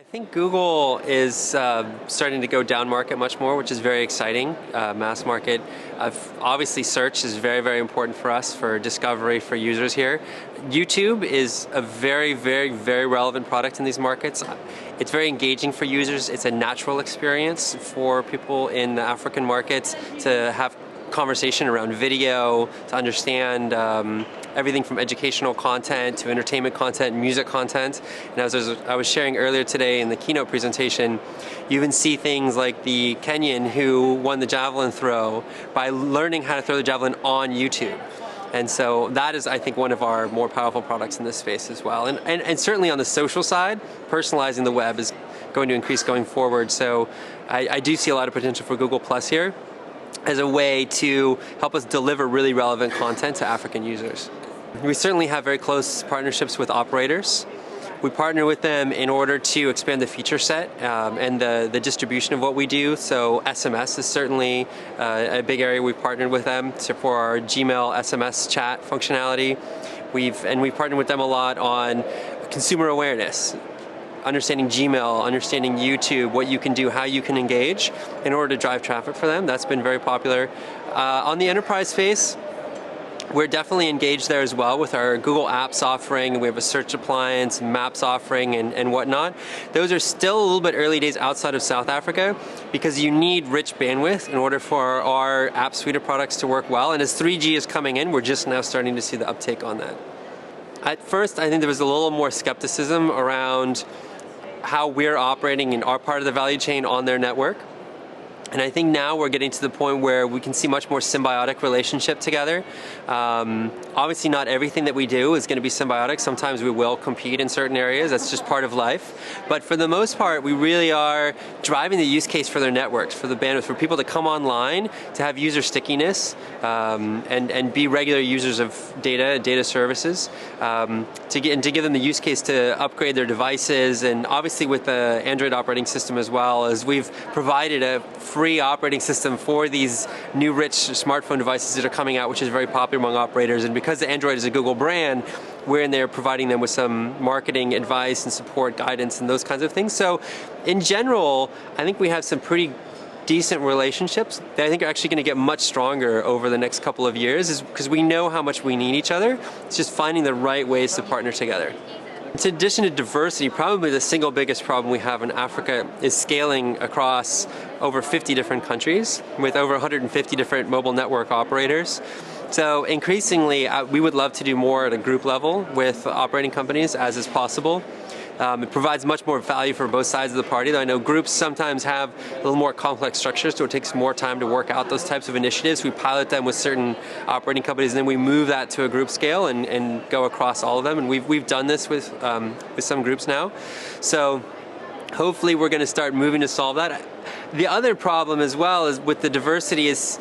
I think Google is starting to go down market much more, which is very exciting. Mass market. Obviously, search is very, very important for us, for discovery, for users here. YouTube is a very, very, very relevant product in these markets. It's very engaging for users. It's a natural experience for people in the African markets to have conversation around video, to understand everything from educational content to entertainment content, music content. And as I was sharing earlier today in the keynote presentation, you even see things like the Kenyan who won the javelin throw by learning how to throw the javelin on YouTube. And so that is, I think, one of our more powerful products in this space as well. And certainly on the social side, personalizing the web is going to increase going forward. So I do see a lot of potential for Google Plus here as a way to help us deliver really relevant content to African users. We certainly have very close partnerships with operators. We partner with them in order to expand the feature set and the distribution of what we do. So SMS is certainly a big area we've partnered with them for our Gmail SMS chat functionality. We've partnered with them a lot on consumer awareness, understanding Gmail, understanding YouTube, what you can do, how you can engage in order to drive traffic for them. That's been very popular. On the enterprise space, we're definitely engaged there as well with our Google Apps offering. We have a search appliance, maps offering, and whatnot. Those are still a little bit early days outside of South Africa because you need rich bandwidth in order for our app suite of products to work well. And as 3G is coming in, we're just now starting to see the uptake on that. At first, I think there was a little more skepticism around how we're operating in our part of the value chain on their network. And I think now we're getting to the point where we can see much more symbiotic relationship together. Obviously not everything that we do is going to be symbiotic. Sometimes we will compete in certain areas. That's just part of life. But for the most part, we really are driving the use case for their networks, for the bandwidth, for people to come online, to have user stickiness, and be regular users of data services, to give them the use case to upgrade their devices. And obviously with the Android operating system as well, as we've provided a free operating system for these new rich smartphone devices that are coming out, which is very popular among operators. And because Android is a Google brand, we're in there providing them with some marketing advice and support, guidance, and those kinds of things. So in general, I think we have some pretty decent relationships that I think are actually going to get much stronger over the next couple of years, is because we know how much we need each other. It's just finding the right ways to partner together. In addition to diversity, probably the single biggest problem we have in Africa is scaling across over 50 different countries with over 150 different mobile network operators. So increasingly, we would love to do more at a group level with operating companies as is possible. It provides much more value for both sides of the party, though I know groups sometimes have a little more complex structures, so it takes more time to work out those types of initiatives. We pilot them with certain operating companies, and then we move that to a group scale and go across all of them. And we've done this with some groups now. So hopefully we're going to start moving to solve that. The other problem as well is with the diversity is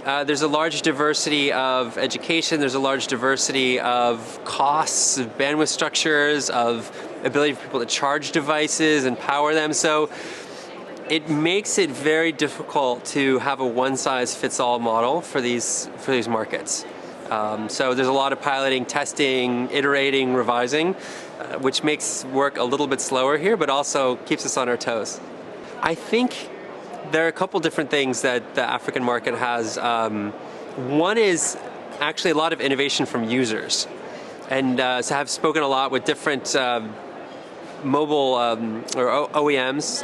there's a large diversity of education, there's a large diversity of costs, of bandwidth structures, of ability for people to charge devices and power them. So it makes it very difficult to have a one-size-fits-all model for these markets. So there's a lot of piloting, testing, iterating, revising, which makes work a little bit slower here, but also keeps us on our toes. I think there are a couple different things that the African market has. One is actually a lot of innovation from users. And so I've spoken a lot with different mobile or OEMs,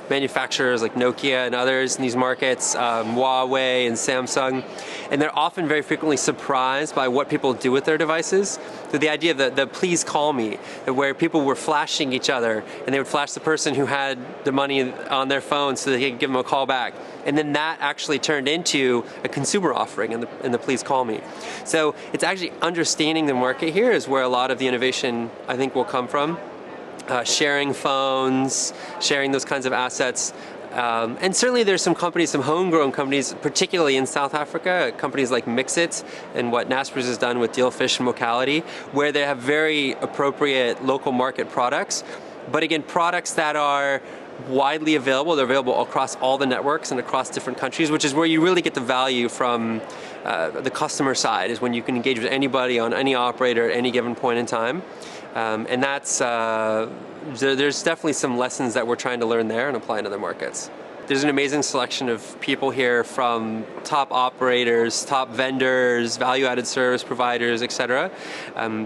manufacturers like Nokia and others in these markets, Huawei and Samsung, and they're often very frequently surprised by what people do with their devices. So the idea of the please call me, where people were flashing each other, and they would flash the person who had the money on their phone so they could give them a call back. And then that actually turned into a consumer offering in the please call me. So it's actually understanding the market here is where a lot of the innovation, I think, will come from. Sharing phones, sharing those kinds of assets. And certainly there's some companies, some homegrown companies, particularly in South Africa, companies like Mixit and what Naspers has done with Dealfish and Mocality, where they have very appropriate local market products. But again, products that are widely available. They're available across all the networks and across different countries, which is where you really get the value from the customer side, is when you can engage with anybody on any operator at any given point in time. And that's, there's definitely some lessons that we're trying to learn there and apply in other markets. There's an amazing selection of people here, from top operators, top vendors, value-added service providers, etc.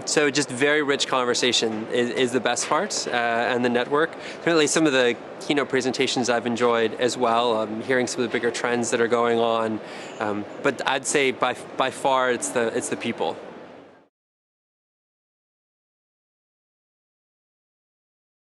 So just very rich conversation is the best part, and the network. Certainly some of the keynote presentations I've enjoyed as well, hearing some of the bigger trends that are going on. But I'd say by far it's the people.